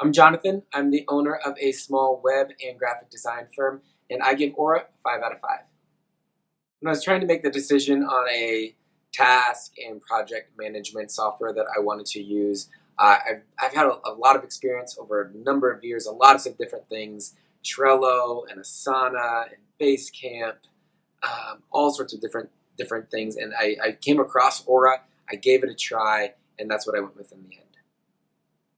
I'm Jonathan. I'm the owner of a small web and graphic design firm, and I give Ora 5 out of 5. When I was trying to make the decision on a task and project management software that I wanted to use, I've had a lot of experience over a number of years on lots of different things, Trello and Asana and Basecamp, all sorts of different things. And I came across Ora, I gave it a try, and that's what I went with in the end.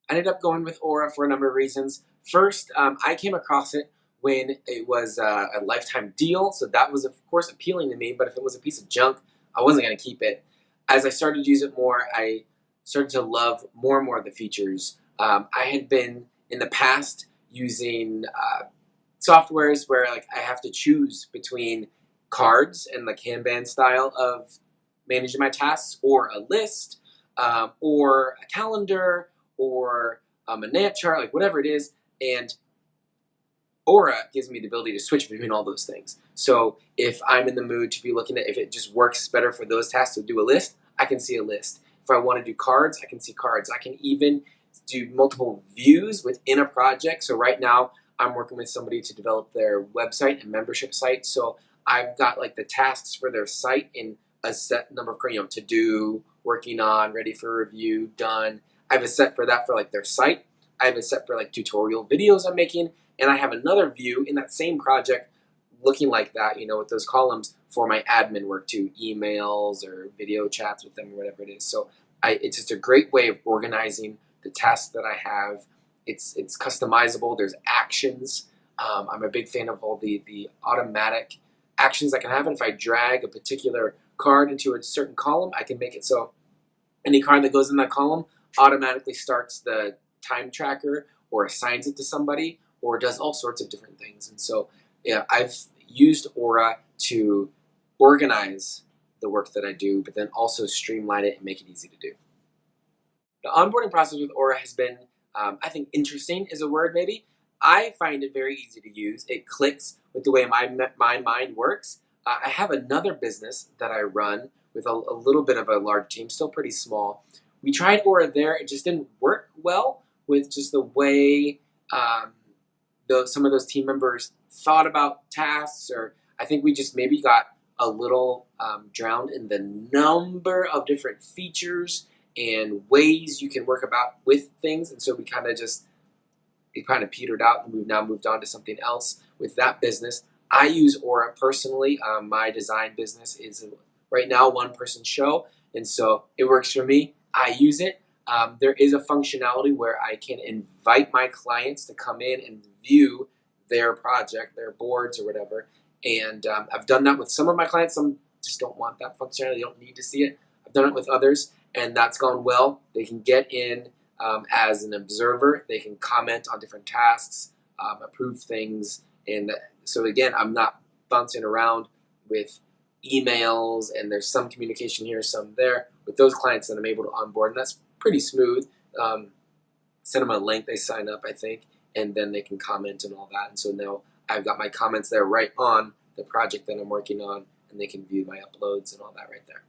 I ended up going with Ora for a number of reasons. First, I came across it when it was a lifetime deal, so that was of course appealing to me, but if it was a piece of junk, I wasn't going to keep it. As I started to use it more, I started to love more and more of the features. I had been in the past using softwares where like I have to choose between cards and the kanban style of managing my tasks, or a list, or a calendar, or a Gantt chart, like whatever it is. And Ora gives me the ability to switch between all those things. So if I'm in the mood to be looking at if it just works better for those tasks to do a list, I can see a list. If I want to do cards, I can see cards. I can even do multiple views within a project. So right now, I'm working with somebody to develop their website and membership site. So I've got like the tasks for their site in a set number of, to do, working on, ready for review, done. I have a set for that for like their site. I have a set for like tutorial videos I'm making, and I have another view in that same project looking like that, with those columns for my admin work too, emails or video chats with them or whatever it is. So it's just a great way of organizing the tasks that I have. It's customizable. There's actions. I'm a big fan of all the automatic actions that can happen. If I drag a particular card into a certain column, I can make it so any card that goes in that column automatically starts the time tracker or assigns it to somebody or does all sorts of different things. And so yeah, I've used Ora to organize the work that I do, but then also streamline it and make it easy to do. The onboarding process with Ora has been, I think, interesting is a word maybe. I find it very easy to use. It clicks with the way my mind works. I have another business that I run with a little bit of a large team, still pretty small. We tried Ora there. It just didn't work well with just the way some of those team members thought about tasks, or I think we just maybe got a little drowned in the number of different features and ways you can work about with things, and so it kind of petered out, and we've now moved on to something else with that business. I use Ora personally. My design business is right now one-person show, and so it works for me. I use it. There is a functionality where I can invite my clients to come in and view their project, their boards or whatever, and I've done that with some of my clients. Some just don't want that functionality. They don't need to see it. I've done it with others, and that's gone well. They can get in as an observer. They can comment on different tasks, approve things, and so again, I'm not bouncing around with emails, and there's some communication here, some there. With those clients that I'm able to onboard, and that's pretty smooth. Send them a link, they sign up, I think, and then they can comment and all that. And so now I've got my comments there right on the project that I'm working on, and they can view my uploads and all that right there.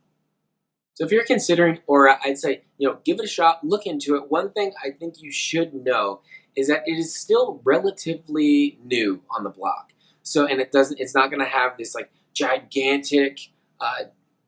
So if you're considering Ora, I'd say, give it a shot, look into it. One thing I think you should know is that it is still relatively new on the block. So, and it's not going to have this like gigantic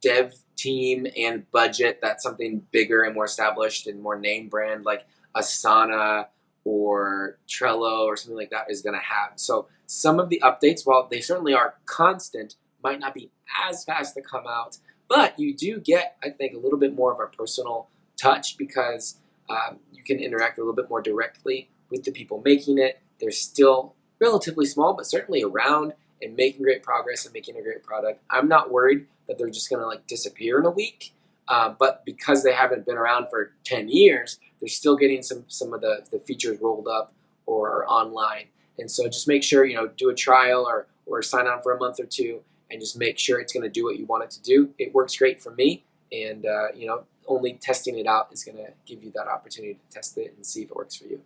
dev team and budget that's something bigger and more established and more name brand like Asana or Trello or something like that is going to have. So some of the updates, while they certainly are constant, might not be as fast to come out, but you do get, I think, a little bit more of a personal touch because you can interact a little bit more directly with the people making it. They're still relatively small, but certainly around and making great progress and making a great product. I'm not worried that they're just going to like disappear in a week, but because they haven't been around for 10 years, they're still getting some of the features rolled up or online. And so just make sure, do a trial or sign on for a month or two and just make sure it's going to do what you want it to do. It works great for me, and only testing it out is going to give you that opportunity to test it and see if it works for you.